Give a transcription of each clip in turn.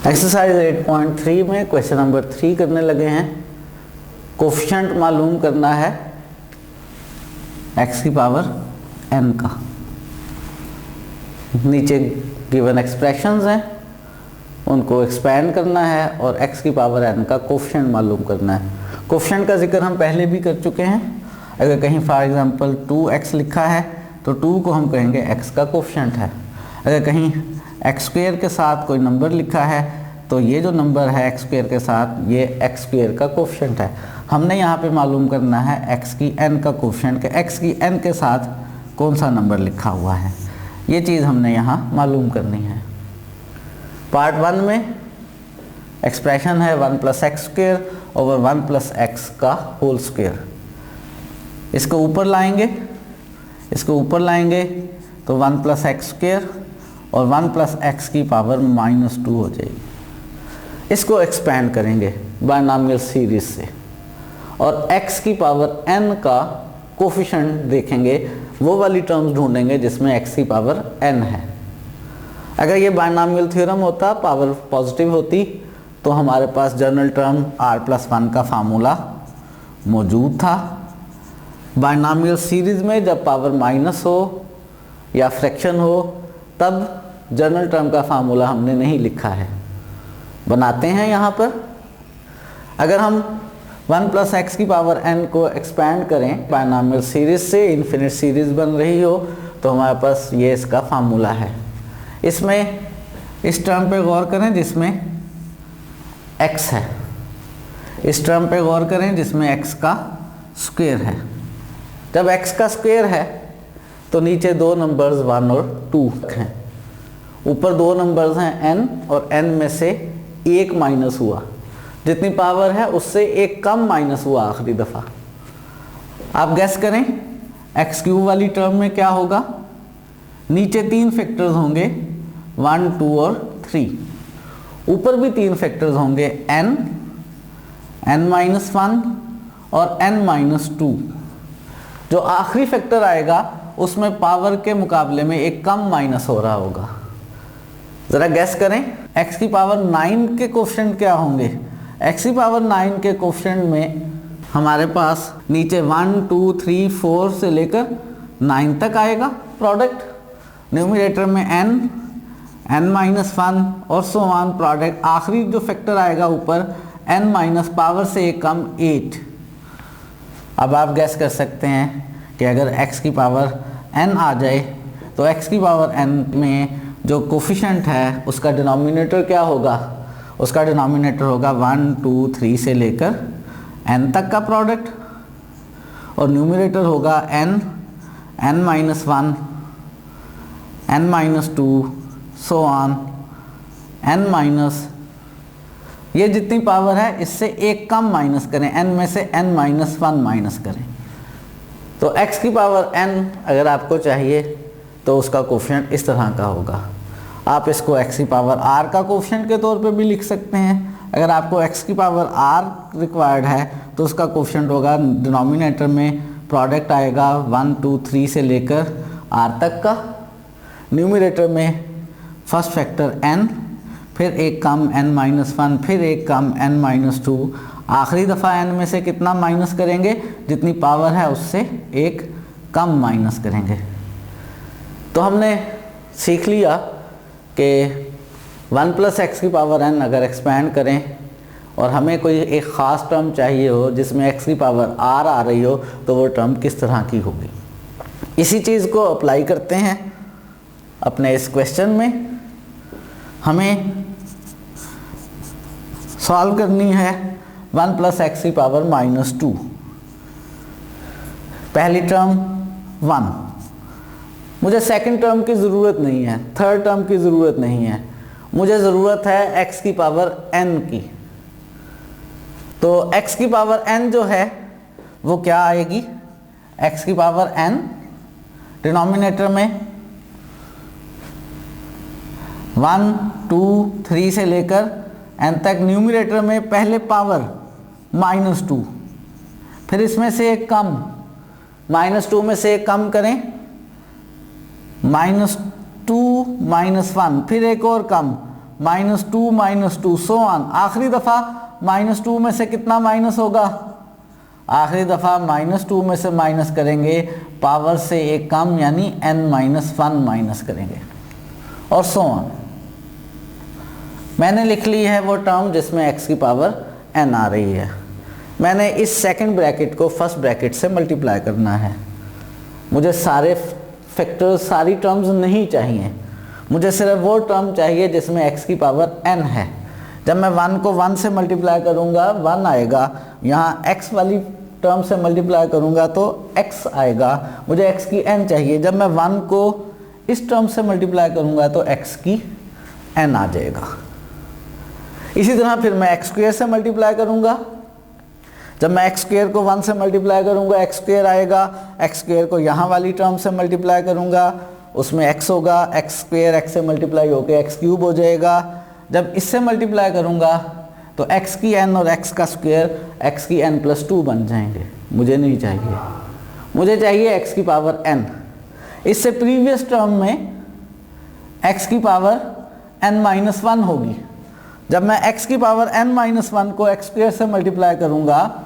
Exercise 8.3 में question number 3 करने लगे हैं। कोफिशिएंट मालूम करना है x की पावर n का। नीचे गिवन एक्सप्रेशंस हैं, उनको एक्सपैंड करना है और x की पावर n का कोफिशिएंट मालूम करना है। कोफिशिएंट का जिक्र हम पहले भी कर चुके हैं। अगर कहीं फॉर एग्जांपल 2x लिखा है तो 2 को हम कहेंगे x का कोफिशिएंट है। अगर कहीं एक्स स्क्वेयर के साथ कोई नंबर लिखा है तो ये जो नंबर है एक्स स्क्वेयर के साथ, ये एक्स स्क्वेयर का कोफिशिएंट है। हमने यहाँ पे मालूम करना है एक्स की एन का कोफिशिएंट के एक्स की एन के साथ कौन सा नंबर लिखा हुआ है, ये चीज़ हमने यहाँ मालूम करनी है। पार्ट 1 में एक्सप्रेशन है 1 + x स्क्वेयर ओवर 1 + x का होल स्क्वेयर। इसको ऊपर लाएंगे तो 1 + x स्क्वेयर और 1 + x की पावर -2 हो जाएगी। इसको एक्सपैंड करेंगे बायनॉमियल सीरीज से और x की पावर n का कोफिशिएंट देखेंगे, वो वाली टर्म्स ढूंढेंगे जिसमें x की पावर n है। अगर ये बायनॉमियल थ्योरम होता, पावर पॉजिटिव होती, तो हमारे पास जनरल टर्म r+1 का फार्मूला मौजूद था। बायनॉमियल सीरीज में जब पावर माइनस हो या फ्रैक्शन हो तब जनरल टर्म का फार्मूला हमने नहीं लिखा है, बनाते हैं यहाँ पर। अगर हम 1 + x की पावर n को एक्सपैंड करें बायनॉमियल सीरीज से, इन्फिनिट सीरीज बन रही हो, तो हमारे पास ये इसका फार्मूला है। इसमें इस टर्म पे गौर करें जिसमें x है, इस टर्म पे गौर करें जिसमें x का स्क्वायर है। जब x का स्क्वायर है तो नीचे दो नंबर्स 1 और 2 हैं, ऊपर दो नंबर्स हैं n और n में से एक माइनस हुआ, जितनी पावर है उससे एक कम माइनस हुआ आखिरी दफ़ा। आप गैस करें x³ वाली टर्म में क्या होगा। नीचे 3 फैक्टर्स होंगे 1, 2 और 3, ऊपर भी 3 फैक्टर्स होंगे n, n-1 और n-2। जो आखिरी फैक्टर आएगा उसमें पावर के मुकाबले में एक कम माइनस हो रहा होगा। ज़रा गैस करें x की पावर 9 के कोफिशिएंट क्या होंगे। x की पावर 9 के कोफिशिएंट में हमारे पास नीचे 1, 2, 3, 4 से लेकर 9 तक आएगा प्रोडक्ट। न्यूमरेटर में n, n-1 और सो ऑन प्रोडक्ट। आखिरी जो फैक्टर आएगा ऊपर n- पावर से एक कम 8। अब आप गैस कर सकते हैं कि अगर x की पावर n आ जाए तो x की पावर n में जो कोफिशिएंट है उसका डिनोमिनेटर क्या होगा। उसका डिनोमिनेटर होगा 1, 2, 3 से लेकर n तक का प्रोडक्ट और न्यूमरेटर होगा n, n-1, n-2 so on n-। ये जितनी पावर है इससे एक कम माइनस करें, n में से n-1 माइनस करें, तो x की पावर n अगर आपको चाहिए तो उसका कोफिशिएंट इस तरह का होगा। आप इसको x की पावर r का कोफिशिएंट के तौर पे भी लिख सकते हैं। अगर आपको x की पावर r रिक्वायर्ड है तो उसका कोफिशिएंट होगा, डिनोमिनेटर में प्रोडक्ट आएगा 1, 2, 3 से लेकर r तक का, न्यूमरेटर में फर्स्ट फैक्टर n, फिर एक कम n-1, फिर एक कम n-2। आखिरी दफ़ा n में से कितना माइनस करेंगे, जितनी पावर है उससे एक कम माइनस करेंगे। तो हमने सीख लिया कि 1 + x की पावर n अगर एक्सपैंड करें और हमें कोई एक ख़ास टर्म चाहिए हो जिसमें x की पावर r आ रही हो तो वो टर्म किस तरह की होगी। इसी चीज़ को अप्लाई करते हैं अपने इस क्वेश्चन में। हमें सॉल्व करनी है 1 + x की पावर -2। पहली टर्म 1, मुझे सेकंड टर्म की ज़रूरत नहीं है, थर्ड टर्म की ज़रूरत नहीं है, मुझे ज़रूरत है x की पावर n की। तो x की पावर n जो है वो क्या आएगी, x की पावर n डिनोमिनेटर में 1, 2, 3 से लेकर n तक, न्यूमरेटर में पहले पावर -2, फिर इसमें से एक कम, -2 में से एक कम करें -2 -1, फिर एक और कम -2 सो ऑन। आखिरी दफ़ा -2 में से कितना माइनस होगा? आखिरी दफ़ा -2 में से माइनस करेंगे, पावर से एक कम यानी n-1 माइनस करेंगे और सो ऑन। मैंने लिख ली है वो टर्म जिसमें x की पावर n आ रही है। मैंने इस सेकंड ब्रैकेट को फर्स्ट ब्रैकेट से मल्टीप्लाई करना है। मुझे सारे फैक्टर्स, सारी टर्म्स नहीं चाहिए, मुझे सिर्फ वो टर्म चाहिए जिसमें x की पावर n है। जब मैं 1 को 1 से मल्टीप्लाई करूँगा 1 आएगा, यहाँ x वाली टर्म से मल्टीप्लाई करूँगा तो x आएगा, मुझे x की n चाहिए। जब मैं 1 को इस टर्म से मल्टीप्लाई करूँगा तो x की n आ जाएगा। इसी तरह फिर मैं x स्क्वायर से मल्टीप्लाई करूँगा, जब मैं x स्क्वायर को 1 से मल्टीप्लाई करूँगा x स्क्वायर आएगा, x स्क्वायर को यहाँ वाली टर्म से मल्टीप्लाई करूँगा उसमें x होगा, x स्क्वायर x से मल्टीप्लाई होकर x क्यूब हो जाएगा। जब इससे मल्टीप्लाई करूँगा तो x की n और x का स्क्वायर x की n+2 बन जाएंगे। मुझे नहीं चाहिए, मुझे चाहिए x की पावर n। इससे प्रीवियस टर्म में x की पावर n-1 होगी। जब मैं x की पावर n-1 को x स्क्वायर से मल्टीप्लाई करूँगा,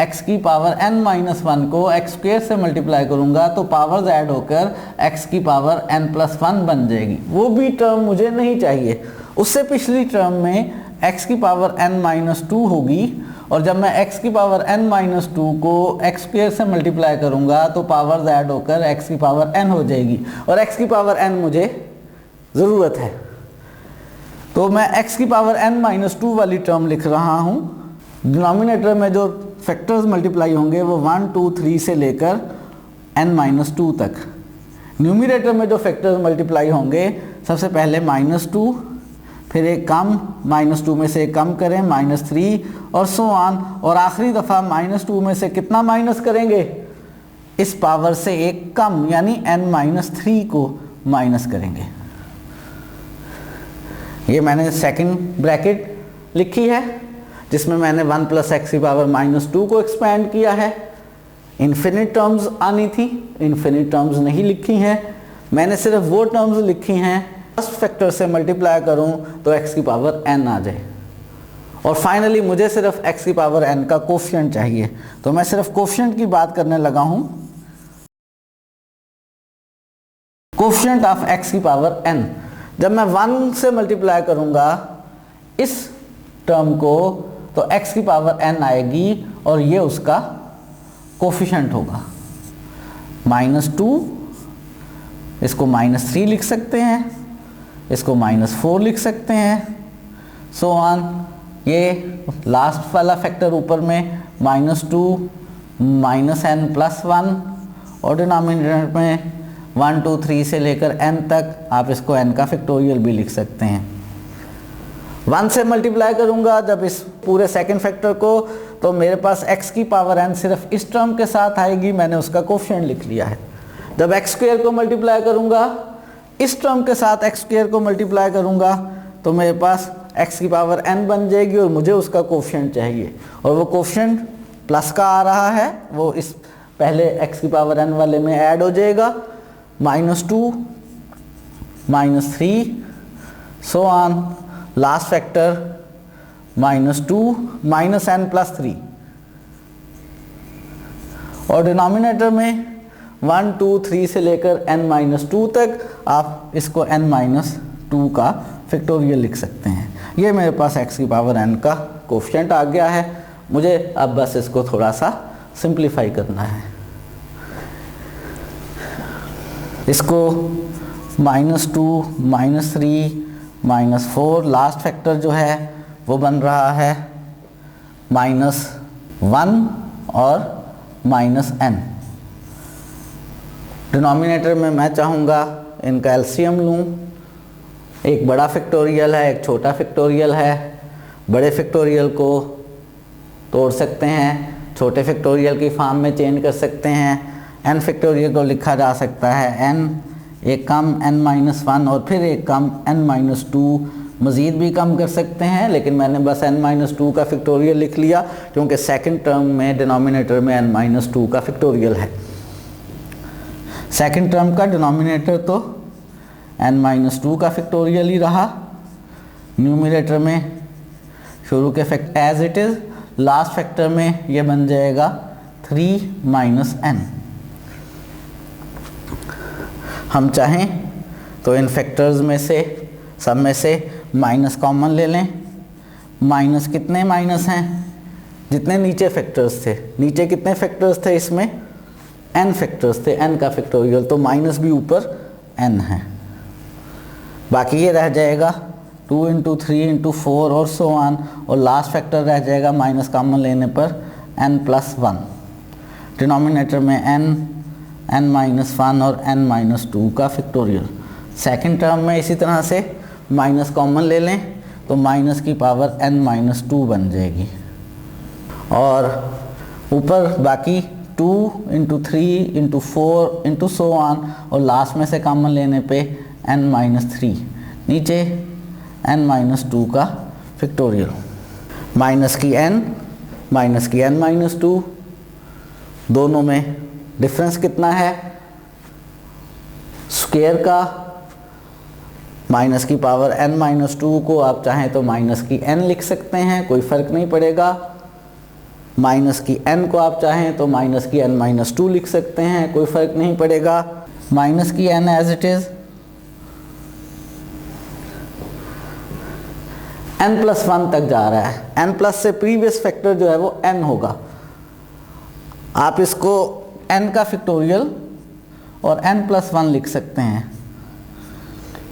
x की पावर n-1 को x स्क्वायर से मल्टीप्लाई करूँगा तो पावर्स ऐड होकर x की पावर n+1 बन जाएगी। वो भी टर्म मुझे नहीं चाहिए। उससे पिछली टर्म में x की पावर n-2 होगी और जब मैं x की पावर n-2 को x स्क्वायर से मल्टीप्लाई करूँगा तो पावर्स ऐड होकर x की पावर n हो जाएगी और x की पावर n मुझे ज़रूरत है, तो मैं x की पावर n-2 वाली टर्म लिख रहा हूँ। डिनोमिनेटर में जो फैक्टर्स मल्टीप्लाई होंगे वो 1, 2, 3 से लेकर n-2 तक। न्यूमरेटर में जो फैक्टर्स मल्टीप्लाई होंगे सबसे पहले -2, फिर एक कम, -2 में से एक कम करें -3 और सो ऑन, और आखिरी दफ़ा -2 में से कितना माइनस करेंगे? इस पावर से एक कम यानी n-3 को माइनस करेंगे। ये मैंने सेकंड ब्रैकेट लिखी है जिसमें मैंने 1 + x की पावर -2 को एक्सपेंड किया है। इन्फिनिट टर्म्स आनी थी, इन्फिनिट टर्म्स नहीं लिखी हैं, मैंने सिर्फ वो टर्म्स लिखी हैं फर्स्ट फैक्टर से मल्टीप्लाई करूं तो x की पावर n आ जाए। और फाइनली मुझे सिर्फ x की पावर n का कोफिशिएंट चाहिए, तो मैं सिर्फ कोफिशिएंट की बात करने लगा हूं। कोफिशिएंट ऑफ x की पावर n, जब मैं 1 से मल्टीप्लाई करूंगा इस टर्म को तो x की पावर n आएगी और ये उसका कोफिशिएंट होगा। -2, इसको -3 लिख सकते हैं, इसको -4 लिख सकते हैं, सो ऑन। ये लास्ट वाला फैक्टर ऊपर में -2 -n+1 और डिनोमिनेटर में 1, 2, 3 से लेकर n तक, आप इसको n का फैक्टोरियल भी लिख सकते हैं। 1 से मल्टीप्लाई करूंगा जब इस पूरे सेकंड फैक्टर को तो मेरे पास x की पावर n सिर्फ इस टर्म के साथ आएगी, मैंने उसका कोफिशिएंट लिख लिया है। जब x स्क्वायर को मल्टीप्लाई करूंगा इस टर्म के साथ x स्क्वायर को मल्टीप्लाई करूंगा तो मेरे पास x की पावर n बन जाएगी और मुझे उसका कोफिशिएंट चाहिए, और वो कोफिशिएंट प्लस का आ रहा है, वो इस पहले x की पावर n वाले में ऐड हो जाएगा। -2 -3 so on, last factor -2 -n+3 और डिनोमिनेटर में 1, 2, 3 से लेकर n-2 तक आप इसको n-2 का फैक्टोरियल लिख सकते हैं। ये मेरे पास x की पावर n का कोफिशिएंट आ गया है। मुझे अब बस इसको थोड़ा सा सिंप्लीफाई करना है। इसको -2 -3 -4, लास्ट फैक्टर जो है वो बन रहा है -1 और -n। डिनोमिनेटर में मैं चाहूँगा इनका एलसीएम लूँ। एक बड़ा फैक्टोरियल है, एक छोटा फैक्टोरियल है। बड़े फैक्टोरियल को तोड़ सकते हैं, छोटे फैक्टोरियल की फॉर्म में चेंज कर सकते हैं। n फैक्टोरियल को लिखा जा सकता है n, एक कम n-1 और फिर एक कम n-2, मज़ीद भी कम कर सकते हैं, लेकिन मैंने बस n-2 का फैक्टोरियल लिख लिया क्योंकि सेकंड टर्म में डिनोमिनेटर में n-2 का फैक्टोरियल है। सेकंड टर्म का डिनोमिनेटर तो n-2 का फैक्टोरियल ही रहा। न्यूमरेटर में शुरू के factor as it is, last factor में ये बन जाएगा 3 माइनस n। हम चाहें तो इन फैक्टर्स में से सब में से माइनस कॉमन ले लें। माइनस कितने माइनस हैं? जितने नीचे फैक्टर्स थे। नीचे कितने फैक्टर्स थे? इसमें n फैक्टर्स थे, n का फैक्टोरियल, तो माइनस भी ऊपर n है। बाकी ये रह जाएगा 2 इंटू 3 इंटू 4 और सो ऑन, और लास्ट फैक्टर रह जाएगा माइनस कॉमन लेने पर n प्लस 1। डिनोमिनेटर में n माइनस 1 और n माइनस 2 का फैक्टोरियल। सेकेंड टर्म में इसी तरह से माइनस कॉमन ले लें तो माइनस की पावर n माइनस 2 बन जाएगी, और ऊपर बाकी 2 into 3 into 4 into so on, और लास्ट में से कॉमन लेने पे n माइनस 3, नीचे n माइनस 2 का फैक्टोरियल। माइनस की n माइनस 2, दोनों में डिफरेंस कितना है? स्क्वायर का माइनस की पावर n माइनस 2 को आप चाहें तो माइनस की n लिख सकते हैं, कोई फ़र्क नहीं पड़ेगा। माइनस की n को आप चाहें तो माइनस की n माइनस 2 लिख सकते हैं, कोई फ़र्क नहीं पड़ेगा। माइनस की n as it is n plus 1 तक जा रहा है। n प्लस से प्रीवियस फैक्टर जो है वो n होगा। आप इसको n का फैक्टोरियल और n प्लस 1 लिख सकते हैं।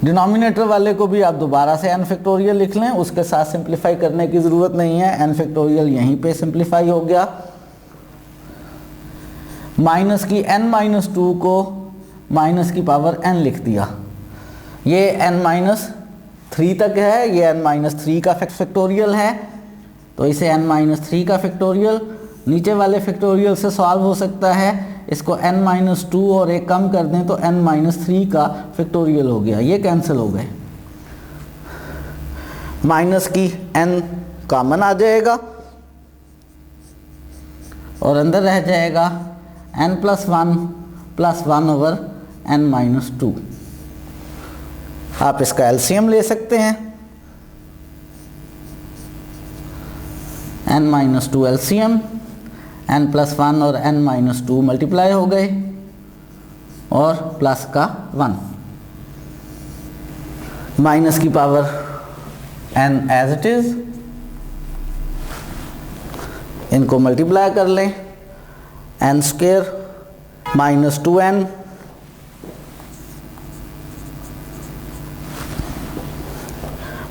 डिनोमिनेटर वाले को भी आप दोबारा से n फैक्टोरियल लिख लें, उसके साथ सिंप्लीफाई करने की ज़रूरत नहीं है, n फैक्टोरियल यहीं पे सिंप्लीफाई हो गया। माइनस की n माइनस 2 को माइनस की पावर n लिख दिया। ये n माइनस 3 तक है, ये n माइनस 3 का फैक्टोरियल है, तो इसे n माइनस 3 का फैक्टोरियल। नीचे वाले फैक्टोरियल से सॉल्व हो सकता है, इसको n माइनस 2 और एक कम कर दें तो n माइनस 3 का फैक्टोरियल हो गया, ये कैंसिल हो गए। माइनस की n कॉमन आ जाएगा और अंदर रह जाएगा n plus 1 over n minus 2। आप इसका एलसीएम ले सकते हैं, n minus 2 LCM, n plus 1 और n माइनस 2 मल्टीप्लाई हो गए और प्लस का 1। माइनस की power n as it is, इनको मल्टीप्लाई कर लें, n square minus 2n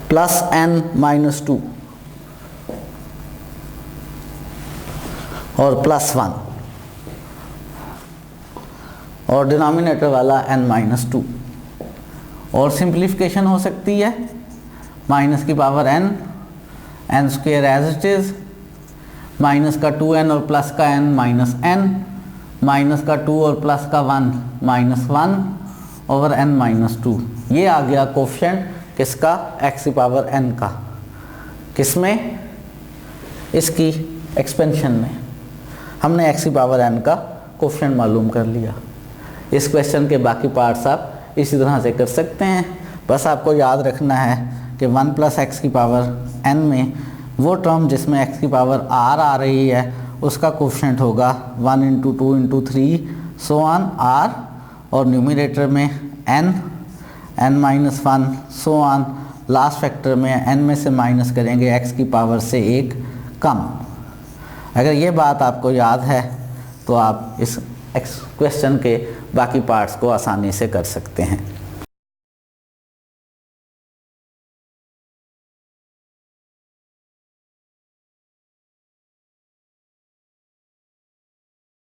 plus n minus 2 और प्लस 1, और डिनोमिनेटर वाला n माइनस 2। और सिंप्लीफिकेशन हो सकती है, माइनस की power n square as it is, minus का 2n और प्लस का n माइनस n, माइनस का 2 और प्लस का 1 माइनस 1 ओवर n माइनस 2। ये आ गया कोफिशिएंट किसका? x की पावर n का। किसमें? इसकी एक्सपेंशन में। हमने x की पावर n का कोफिशिएंट मालूम कर लिया। इस क्वेश्चन के बाकी पार्ट्स आप इसी तरह से कर सकते हैं। बस आपको याद रखना है कि 1 प्लस एक्स की पावर n में वो टर्म जिसमें x की पावर r आ रही है उसका कोफिशिएंट होगा 1 into 2 into 3 so on r, और न्यूमरेटर में n minus 1 so on, last factor में n में से माइनस करेंगे x की पावर से 1 कम। अगर ये बात आपको याद है तो आप इस क्वेश्चन के बाकी पार्ट्स को आसानी से कर सकते हैं।